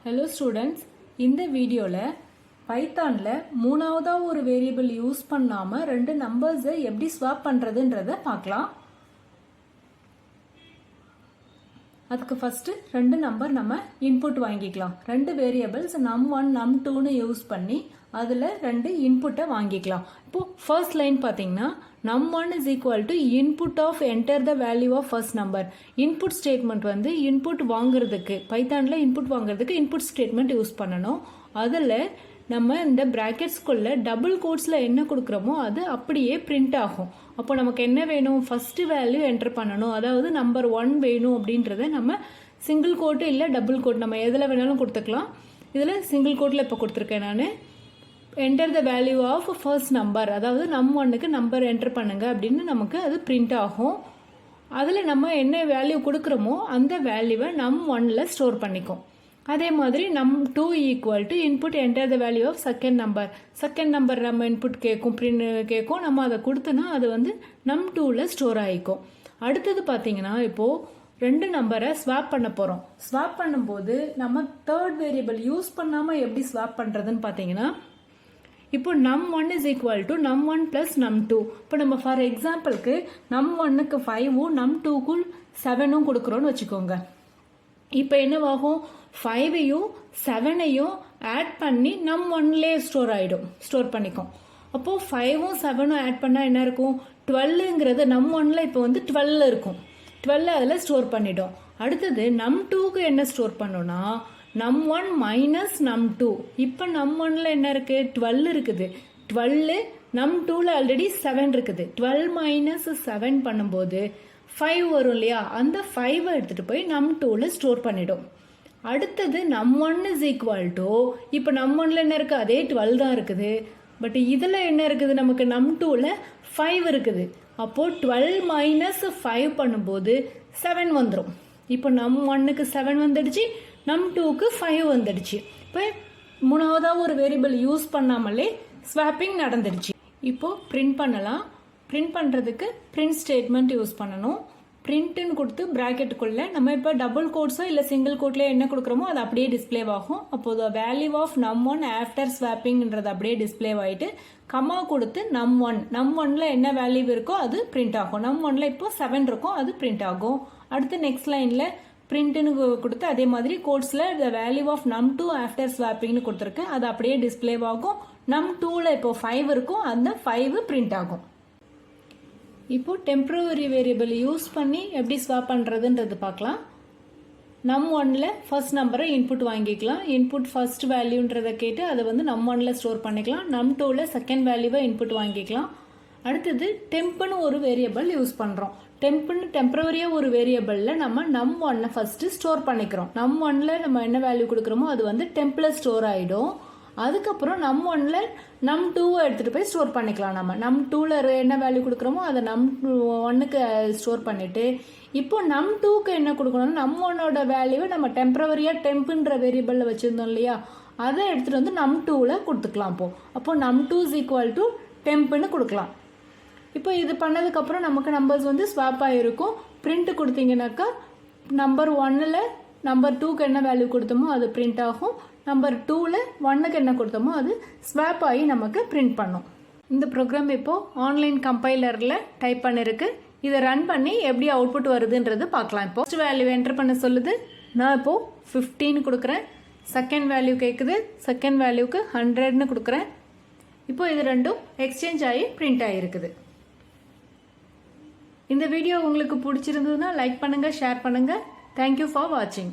Hello students, இந்த வீடியோல பைத்தான்ல மூணாவதா ஒரு வேரியபிள் யூஸ் பண்ணாம ரெண்டு நம்பர்ஸை எப்படி ஸ்வாப் பண்றதுன்றத பார்க்கலாம். அதுக்கு ஃபர்ஸ்ட் ரெண்டு நம்பர் நம்ம இன்புட் வாங்கிக்கலாம். ரெண்டு வேரியபிள்ஸ் num1 num2 னு யூஸ் பண்ணி அதுல ரெண்டு இன்புட்டை வாங்கிக்கலாம். இப்போ ஃபர்ஸ்ட் லைன் பாத்தீங்கன்னா num1 is equal to input of enter the value of first number. Input statement வந்து இன்புட் வாங்குறதுக்கு பைத்தான்ல இன்புட் வாங்குறதுக்கு இன்புட் ஸ்டேட்மெண்ட் யூஸ் பண்ணணும். அதுல நம்ம இந்த பிராக்கெட்ஸ்குள்ள டபுள் கோட்ஸ்ல என்ன கொடுக்குறோமோ அது அப்படியே பிரிண்ட் ஆகும். அப்போ நமக்கு என்ன வேணும், ஃபர்ஸ்ட் வேல்யூ என்டர் பண்ணணும், அதாவது நம்பர் 1 வேணும் அப்படின்றத நம்ம சிங்கிள் கோட் இல்லை டபுள் கோட் நம்ம எதில் வேணாலும் கொடுத்துக்கலாம். இதில் சிங்கிள் கோட்டில் இப்போ கொடுத்துருக்கேன் நான். Enter the value of first number, அதாவது num1க்கு நம்பர் என்டர் பண்ணுங்க அப்படின்னு நமக்கு அது பிரிண்ட் ஆகும். அதில் நம்ம என்ன வேல்யூ கொடுக்குறோமோ அந்த வேல்யூவை num1ல ஸ்டோர் பண்ணிக்கும். அதே மாதிரி num2 equal to input enter the value of second number. Second number நம்ம இன்புட் கேட்கும், பிரிண்ட் கேட்கும், நம்ம அதை கொடுத்தோன்னா அது வந்து num2ல ஸ்டோர் ஆகிக்கும். அடுத்தது பார்த்தீங்கன்னா இப்போது ரெண்டு நம்பரை ஸ்வாப் பண்ண போகிறோம். ஸ்வாப் பண்ணும்போது நம்ம தேர்ட் வேரியபிள் யூஸ் பண்ணாமல் எப்படி ஸ்வாப் பண்ணுறதுன்னு பார்த்தீங்கன்னா இப்போ num1 is equal to num1 plus num2. இப்போ நம்ம ஃபார் எக்ஸாம்பிளுக்கு num1க்கு 5ம் num2க்கு 7ம் கொடுக்குறோன்னு வச்சுக்கோங்க. இப்போ என்னவாகும், 5ஐயும் 7ஐயும் ஆட் பண்ணி num1லே ஸ்டோர் பண்ணிக்கும். அப்போது 5ம் 7ம் ஆட் பண்ணால் என்ன இருக்கும், 12ங்கிறது num1ல இப்போ வந்து 12 இருக்கும். 12 அதில் ஸ்டோர் பண்ணிடும். அடுத்தது num2க்கு என்ன ஸ்டோர் பண்ணோன்னா num1 மைனஸ் num2. இப்போ num1ல என்ன இருக்குது, 12 இருக்குது. 12 num2ல ஆல்ரெடி 7 இருக்குது. 12 மைனஸ் 7 பண்ணும்போது 5 வரும் இல்லையா, அந்த 5ஐ எடுத்துகிட்டு போய் num2ல ஸ்டோர் பண்ணிடும். அடுத்தது num1 இஸ் ஈக்குவல் டு, இப்போ num1ல என்ன இருக்குது, அதே 12 தான் இருக்குது. பட் இதில் என்ன இருக்குது, நமக்கு num2ல 5 இருக்குது. அப்போது 12 மைனஸ் 5 பண்ணும்போது 7 வந்துடும். இப்போ num1க்கு 7 வந்துடுச்சு, num2க்கு 5 வந்துடுச்சு. இப்போ மூணாவதாக ஒரு வேரியபிள் யூஸ் பண்ணாமலே ஸ்வாப்பிங் நடந்துடுச்சு. இப்போ பிரிண்ட் பண்ணலாம். பிரிண்ட் பண்ணுறதுக்கு பிரிண்ட் ஸ்டேட்மெண்ட் யூஸ் பண்ணணும். பிரிண்ட்னு கொடுத்து ப்ராக்கெட்டுக்குள்ளே நம்ம இப்போ டபுள் கோட்ஸோ இல்லை சிங்கிள் கோட்லேயே என்ன கொடுக்குறோமோ அது அப்படியே டிஸ்பிளே ஆகும். அப்போது வேல்யூ ஆஃப் num1 ஆஃப்டர் ஸ்வாப்பிங்ன்றது அப்படியே டிஸ்பிளே ஆகிட்டு கம்மா கொடுத்து num1ல என்ன வேல்யூ இருக்கோ அது பிரிண்ட் ஆகும். num1ல இப்போ 7 இருக்கும், அது பிரிண்ட் ஆகும். அடுத்து நெக்ஸ்ட் லைனில் பிரிண்ட்னு கொடுத்து அதே மாதிரி கோட்ஸில் the value of num2 after ஸ்வாப்பிங்னு கொடுத்துருக்கு, அது அப்படியே டிஸ்பிளே ஆகும். num2ல இப்போ 5 இருக்கும், அந்த 5 பிரிண்ட் ஆகும். இப்போ டெம்பரரி வேரியபிள் யூஸ் பண்ணி எப்படி ஸ்வாப் பண்ணுறதுன்றது பார்க்கலாம். num1ல ஃபர்ஸ்ட் நம்பரை இன்புட் வாங்கிக்கலாம். இன்புட் ஃபர்ஸ்ட் வேல்யூன்றதை கேட்டு அதை வந்து num1ல ஸ்டோர் பண்ணிக்கலாம். num2ல செகண்ட் வேல்யூவை இன்புட் வாங்கிக்கலாம். அடுத்தது டெம்ப்னு ஒரு வேரியபிள் யூஸ் பண்ணுறோம். டெம்பரரியாக ஒரு வேரியபிளில் நம்ம num1னை ஃபஸ்ட்டு ஸ்டோர் பண்ணிக்கிறோம். num1ல நம்ம என்ன வேல்யூ கொடுக்குறோமோ அது வந்து டெம்பில் ஸ்டோர் ஆகிடும். அதுக்கப்புறம் num1ல num2வை எடுத்துகிட்டு போய் ஸ்டோர் பண்ணிக்கலாம். நம்ம num2ல என்ன வேல்யூ கொடுக்குறோமோ அதை num1க்கு ஸ்டோர் பண்ணிவிட்டு இப்போ num2க்கு என்ன கொடுக்கணும்னா num1ஓட வேல்யூவை நம்ம டெம்பரரியாக டெம்ப்ன்ற வேரியபிளில் வச்சுருந்தோம் இல்லையா, அதை எடுத்துகிட்டு வந்து num2ல கொடுத்துக்கலாம். அப்போ num2 இஸ் ஈக்குவல் டு டெம்ப்னு கொடுக்கலாம். இப்போ இது பண்ணதுக்கப்புறம் நமக்கு நம்பர்ஸ் வந்து ஸ்வாப் ஆகிருக்கும். பிரிண்ட் கொடுத்தீங்கன்னாக்கா நம்பர் 1ல் நம்பர் 2க்கு என்ன வேல்யூ கொடுத்தோமோ அது பிரிண்ட் ஆகும். நம்பர் 2ல் 1க்கு என்ன கொடுத்தோமோ அது ஸ்வாப் ஆகி நமக்கு பிரிண்ட் பண்ணும். இந்த ப்ரோக்ராம் இப்போது ஆன்லைன் கம்பைலரில் டைப் பண்ணிருக்கு. இதை ரன் பண்ணி எப்படி அவுட்புட் வருதுன்றது பார்க்கலாம். இப்போ ஃபர்ஸ்ட் வேல்யூ என்டர் பண்ண சொல்லுது. நான் இப்போது 15 கொடுக்குறேன். செகண்ட் வேல்யூ கேட்குது. செகண்ட் வேல்யூக்கு 100ன்னு கொடுக்குறேன். இப்போ இது ரெண்டும் எக்ஸ்சேஞ்ச் ஆகி பிரிண்ட் ஆகிருக்குது. இந்த வீடியோ உங்களுக்கு பிடிச்சிருந்ததுன்னா லைக் பண்ணுங்கள், ஷேர் பண்ணுங்கள். தேங்க்யூ ஃபார் வாட்சிங்.